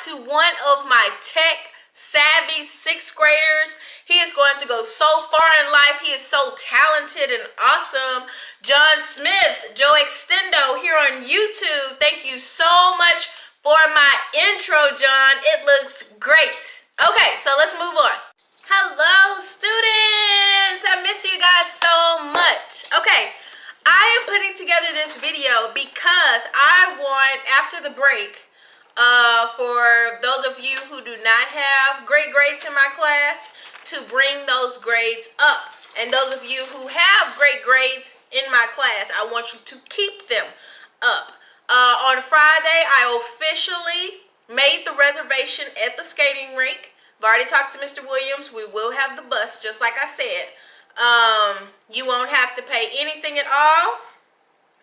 to one of my tech savvy sixth graders. He is going to go so far in life. He is so talented and awesome. John Smith, Joe Extendo here on YouTube. Thank you so much for my intro, John. It looks great. Okay, so let's move on. Hello, students. I miss you guys so much. Okay, I am putting together this video because I want, after the break, for those of you who do not have great grades in my class, to bring those grades up. And those of you who have great grades in my class, I want you to keep them up. On Friday, I officially made the reservation at the skating rink. I've already talked to Mr. Williams. We will have the bus, just like I said. You won't have to pay anything at all.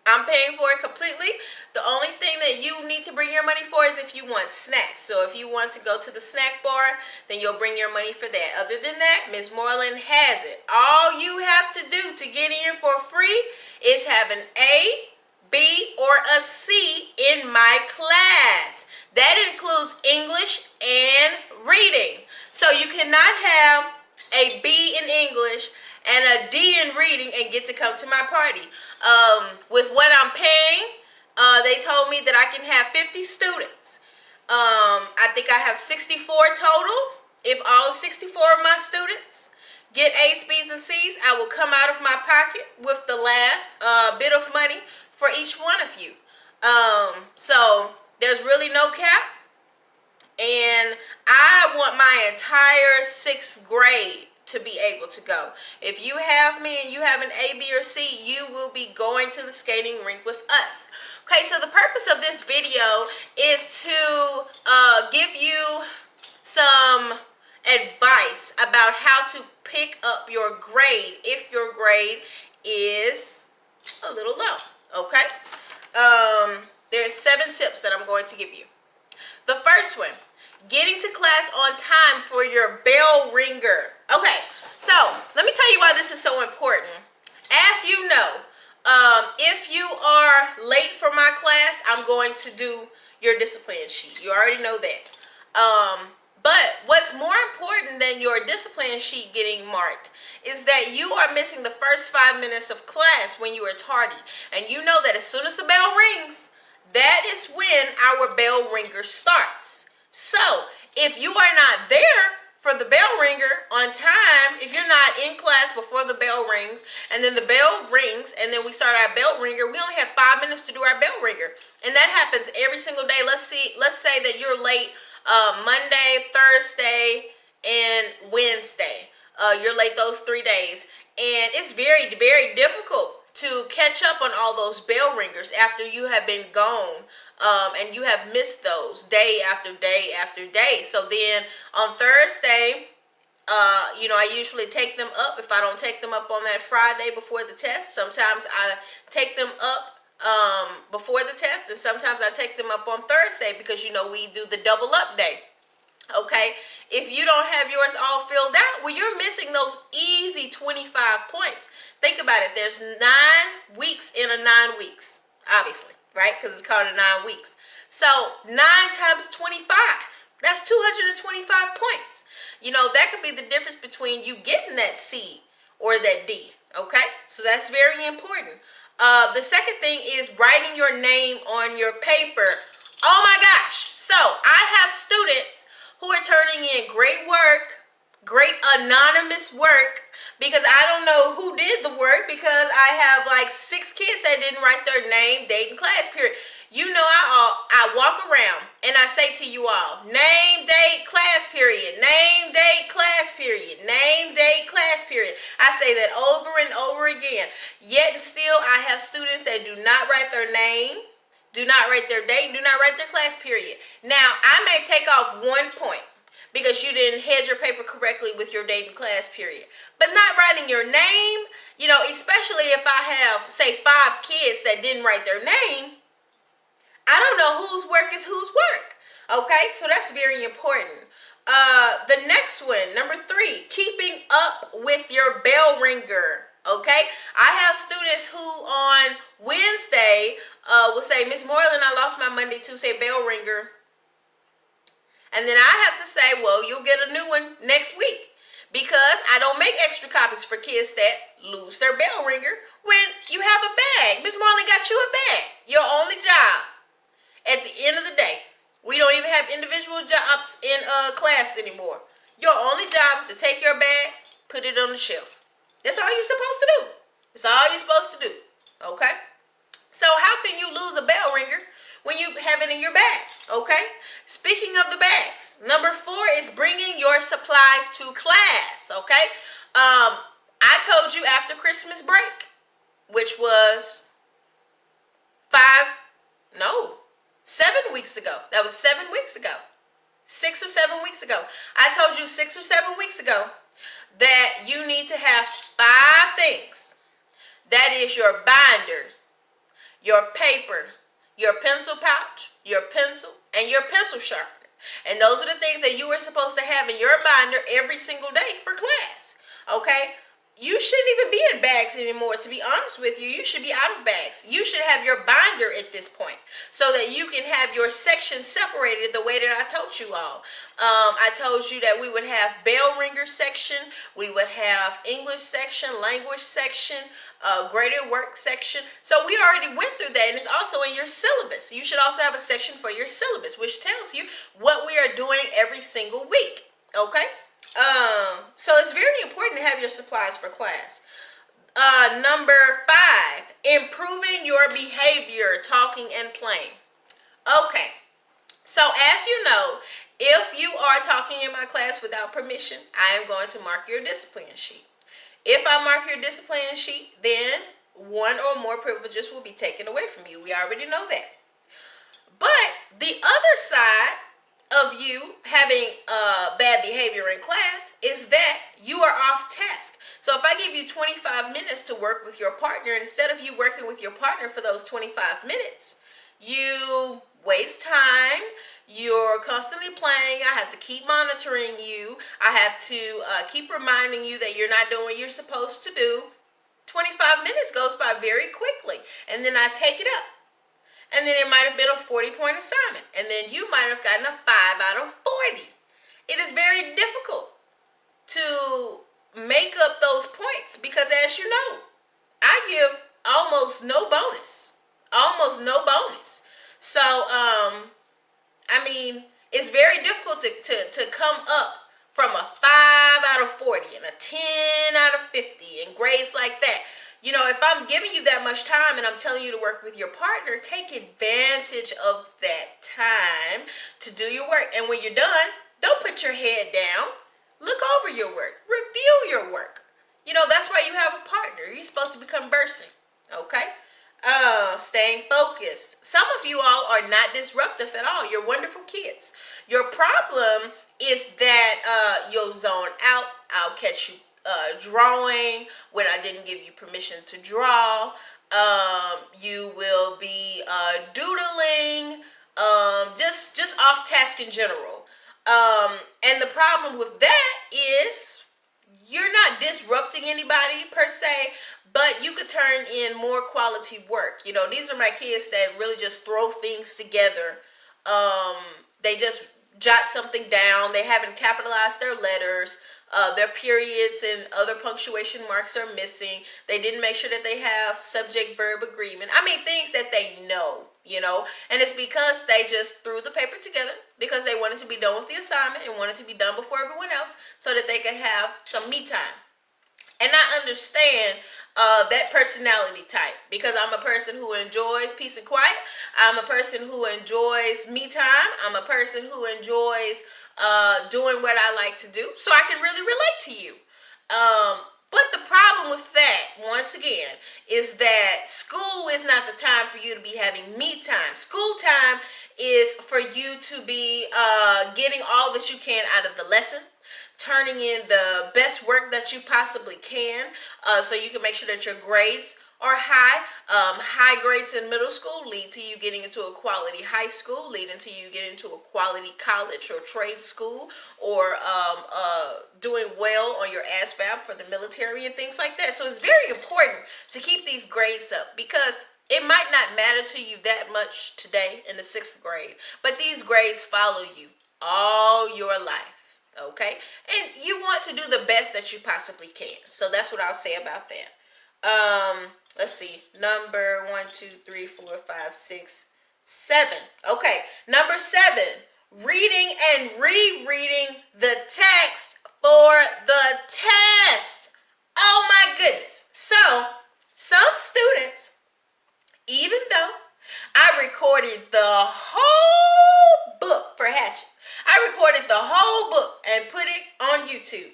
I'm paying for it completely. The only thing that you need to bring your money for is if you want snacks. So if you want to go to the snack bar, then you'll bring your money for that. Other than that, Ms. Moreland has it. All you have to do to get in for free is have an A, B, or a C in my class. That includes English and reading. So you cannot have a B in English and a D in reading and get to come to my party. With what I'm paying, they told me that I can have 50 students. I think I have 64 total. If all 64 of my students get A's, B's, and C's, I will come out of my pocket with the last bit of money for each one of you. So there's really no cap. And I want my entire sixth grade to be able to go. If you have me and you have an A, B, or C, you will be going to the skating rink with us. Okay, so the purpose of this video is to give you some advice about how to pick up your grade if your grade is a little low, okay? There's 7 tips that I'm going to give you. The first one, getting to class on time for your bell ringer. Okay, so let me tell you why this is so important. As you know, if you are late for my class, I'm going to do your discipline sheet. You already know that. But what's more important than your discipline sheet getting marked is that you are missing the first 5 minutes of class when you are tardy. And you know that as soon as the bell rings, that is when our bell ringer starts. So if you are not there for the bell ringer on time, if you're not in class before the bell rings, and then the bell rings, and then we start our bell ringer, we only have 5 minutes to do our bell ringer. And that happens every single day. Let's say that you're late Monday, Thursday, and Wednesday. You're late those 3 days. And it's very, very difficult to catch up on all those bell ringers after you have been gone. And you have missed those day after day after day. So then on Thursday, I usually take them up. If I don't take them up on that Friday before the test, sometimes I take them up before the test, and sometimes I take them up on Thursday because, we do the double up day. Okay? If you don't have yours all filled out, well, you're missing those easy 25 points. Think about it. There's 9 weeks in a 9 weeks, obviously. Right? Because it's called a 9 weeks. So 9 times 25, that's 225 points. That could be the difference between you getting that C or that D. Okay? So that's very important. The second thing is writing your name on your paper. Oh my gosh. So I have students who are turning in great work, great anonymous work, because I don't know who did the work, because I have like 6 kids that didn't write their name, date, and class period. I walk around and I say to you all, name, date, class period, name, date, class period, name, date, class period. I say that over and over again. Yet and still, I have students that do not write their name, do not write their date, do not write their class period. Now, I may take off 1 point because you didn't head your paper correctly with your date and class period. But not writing your name, especially if I have, say, 5 kids that didn't write their name, I don't know whose work is whose work. Okay, so that's very important. The next one, number 3, keeping up with your bell ringer. Okay, I have students who on Wednesday will say, Miss Moreland, I lost my Monday, Tuesday bell ringer. And then I have to say, well, you'll get a new one next week. Because I don't make extra copies for kids that lose their bell ringer when you have a bag. Miss Marlin got you a bag. Your only job at the end of the day, we don't even have individual jobs in class anymore. Your only job is to take your bag, put it on the shelf. That's all you're supposed to do. That's all you're supposed to do. Okay? So how can you lose a bell ringer when you have it in your bag? Okay? Speaking of the bags, number 4 is bringing your supplies to class. Okay? I told you after Christmas break, which was 7 weeks ago. That was 7 weeks ago. 6 or 7 weeks ago. I told you 6 or 7 weeks ago that you need to have 5 things. That is your binder, your paper, your pencil pouch, your pencil, and your pencil sharpener. And those are the things that you are supposed to have in your binder every single day for class. Okay? You shouldn't even be in bags anymore, to be honest with you. You should be out of bags. You should have your binder at this point so that you can have your section separated the way that I told you all. I told you that we would have bell ringer section, we would have English section, language section, graded work section. So we already went through that, and it's also in your syllabus. You should also have a section for your syllabus, which tells you what we are doing every single week. Okay? So it's very important to have your supplies for class. Number 5, improving your behavior, talking and playing. Okay, so as you know, if you are talking in my class without permission, I am going to mark your discipline sheet. If I mark your discipline sheet, then 1 or more privileges will be taken away from you. We already know that. But the other side of you having bad behavior in class is that you are off task. So if I give you 25 minutes to work with your partner, instead of you working with your partner for those 25 minutes, you waste time. You're constantly playing. I have to keep monitoring you. I have to keep reminding you that you're not doing what you're supposed to do. 25 minutes goes by very quickly, and then I take it up. And then it might have been a 40-point assignment. And then you might have gotten a 5 out of 40. It is very difficult to make up those points because, as you know, I give almost no bonus. Almost no bonus. So, it's very difficult to come up from a 5 out of 40 and a 10 out of 50 and grades like that. You know, if I'm giving you that much time and I'm telling you to work with your partner, take advantage of that time to do your work. And when you're done, don't put your head down. Look over your work. Review your work. You know, that's why you have a partner. You're supposed to be conversing. Okay? Staying focused. Some of you all are not disruptive at all. You're wonderful kids. Your problem is that you'll zone out. I'll catch you drawing when I didn't give you permission to draw. You will be doodling, just off task in general. And the problem with that is you're not disrupting anybody per se, but you could turn in more quality work. You know, these are my kids that really just throw things together. They just jot something down. They haven't capitalized their letters. Their periods and other punctuation marks are missing. They didn't make sure that they have subject-verb agreement. I mean, things that they know, you know. And it's because they just threw the paper together because they wanted to be done with the assignment and wanted to be done before everyone else so that they could have some me time. And I understand that personality type because I'm a person who enjoys peace and quiet. I'm a person who enjoys me time. I'm a person who enjoys doing what I like to do, so I can really relate to you. But the problem with that, once again, is that school is not the time for you to be having me time. School time is for you to be getting all that you can out of the lesson, turning in the best work that you possibly can, so you can make sure that your grades are high. High grades in middle school lead to you getting into a quality high school, leading to you getting into a quality college or trade school, or doing well on your ASVAB for the military and things like that. So it's very important to keep these grades up because it might not matter to you that much today in the 6th grade, but these grades follow you all your life, okay? And you want to do the best that you possibly can. So that's what I'll say about that. Let's see. Number 1, 2, 3, 4, 5, 6, 7. Okay, number 7. Reading and rereading the text for the test. Oh my goodness. So, some students, even though I recorded the whole book for Hatchet, I recorded the whole book and put it on YouTube,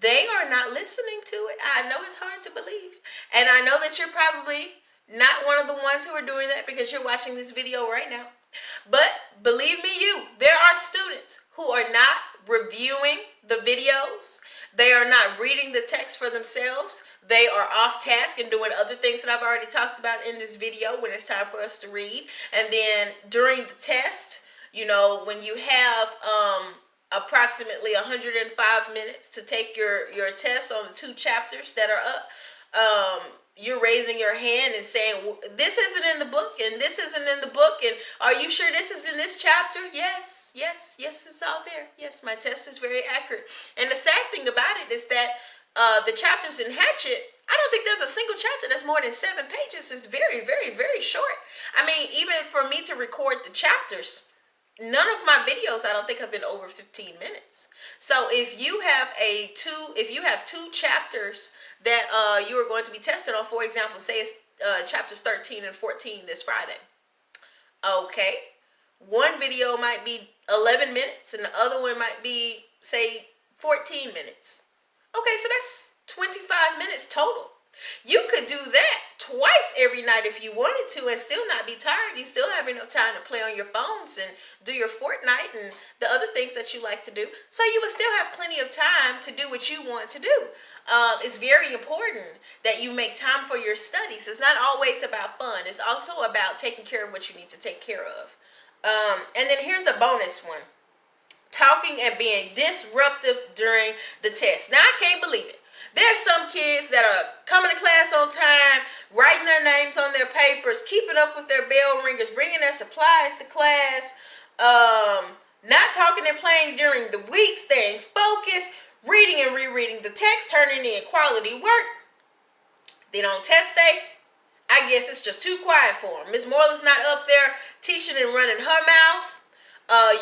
they are not listening to it. I know it's hard to believe. And I know that you're probably not one of the ones who are doing that because you're watching this video right now. But believe me, there are students who are not reviewing the videos. They are not reading the text for themselves. They are off task and doing other things that I've already talked about in this video when it's time for us to read. And then during the test, when you have approximately 105 minutes to take your test on the 2 chapters that are up, you're raising your hand and saying, this isn't in the book, and this isn't in the book, and are you sure this is in this chapter? Yes, it's all there. Yes, my test is very accurate. And the sad thing about it is that the chapters in Hatchet, I don't think there's a single chapter that's more than 7 pages. It's very, very, very short. I mean, even for me to record the chapters, none of my videos I don't think have been over 15 minutes. So if you have 2 chapters that you are going to be tested on, for example, say it's chapters 13 and 14 this Friday. Okay, one video might be 11 minutes and the other one might be, say, 14 minutes. Okay, so that's 25 minutes total. You could do that twice every night if you wanted to and still not be tired. You still have enough time to play on your phones and do your Fortnite and the other things that you like to do. So you would still have plenty of time to do what you want to do. It's very important that you make time for your studies. It's not always about fun. It's also about taking care of what you need to take care of. And then here's a bonus one. Talking and being disruptive during the test. Now, I can't believe it. There's some kids that are coming to class on time, writing their names on their papers, keeping up with their bell ringers, bringing their supplies to class, not talking and playing during the week, staying focused, reading and rereading the text, turning in quality work. Then on test day, I guess it's just too quiet for them. Miss Moreland's not up there teaching and running her mouth.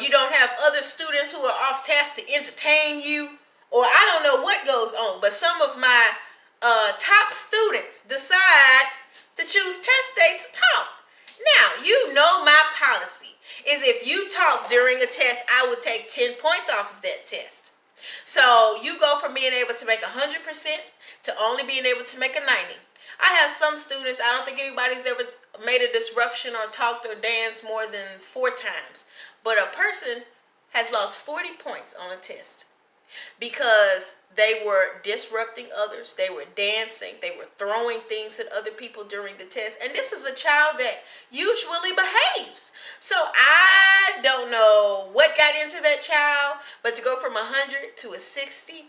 You don't have other students who are off task to entertain you. Or I don't know what goes on, but some of my top students decide to choose test day to talk. Now, you know my policy is if you talk during a test, I would take 10 points off of that test. So you go from being able to make 100% to only being able to make a 90. I have some students, I don't think anybody's ever made a disruption or talked or danced more than 4 times. But a person has lost 40 points on a test because they were disrupting others, they were dancing, they were throwing things at other people during the test. And this is a child that usually behaves. So I don't know what got into that child, but to go from 100 to a 60,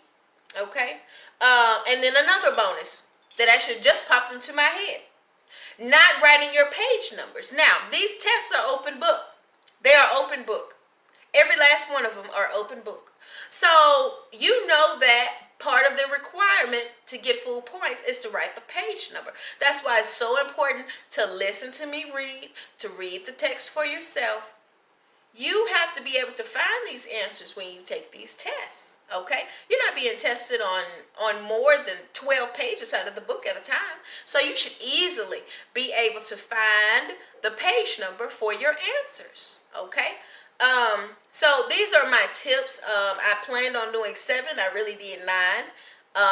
okay? And then another bonus that actually just popped into my head. Not writing your page numbers. Now, these tests are open book. They are open book. Every last one of them are open book. So you know that part of the requirement to get full points is to write the page number. That's why it's so important to listen to me read, to read the text for yourself. You have to be able to find these answers when you take these tests, okay? You're not being tested on more than 12 pages out of the book at a time. So you should easily be able to find the page number for your answers, okay? So these are my tips. I planned on doing 7. I really did 9.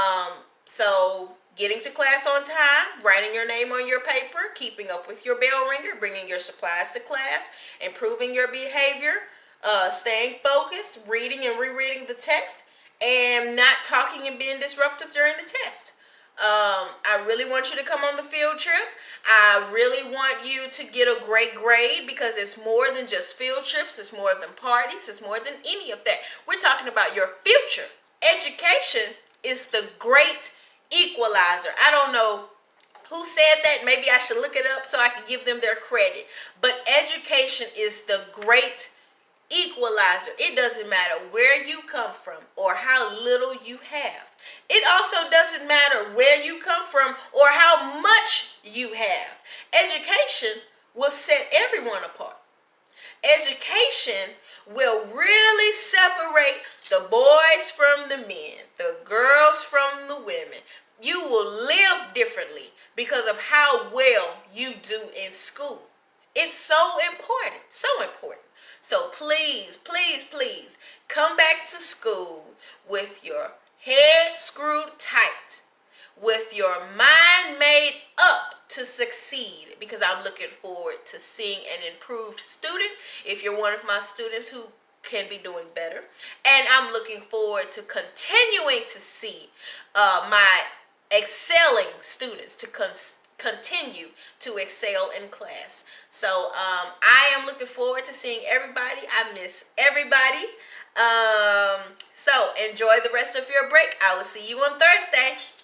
So getting to class on time, writing your name on your paper, keeping up with your bell ringer, bringing your supplies to class, improving your behavior, staying focused, reading and rereading the text, and not talking and being disruptive during the test. I really want you to come on the field trip. I really want you to get a great grade because it's more than just field trips. It's more than parties. It's more than any of that. We're talking about your future. Education is the great equalizer. I don't know who said that. Maybe I should look it up so I can give them their credit. But education is the great equalizer. It doesn't matter where you come from or how little you have. It also doesn't matter where you come from or how much you have. Education will set everyone apart. Education will really separate the boys from the men, the girls from the women. You will live differently because of how well you do in school. It's so important, so important. So please, please, please come back to school with your head screwed tight, with your mind made up to succeed, because I'm looking forward to seeing an improved student if you're one of my students who can be doing better. And I'm looking forward to continuing to see my excelling students to continue to excel in class. So I am looking forward to seeing everybody. I miss everybody. So enjoy the rest of your break. I will see you on Thursday.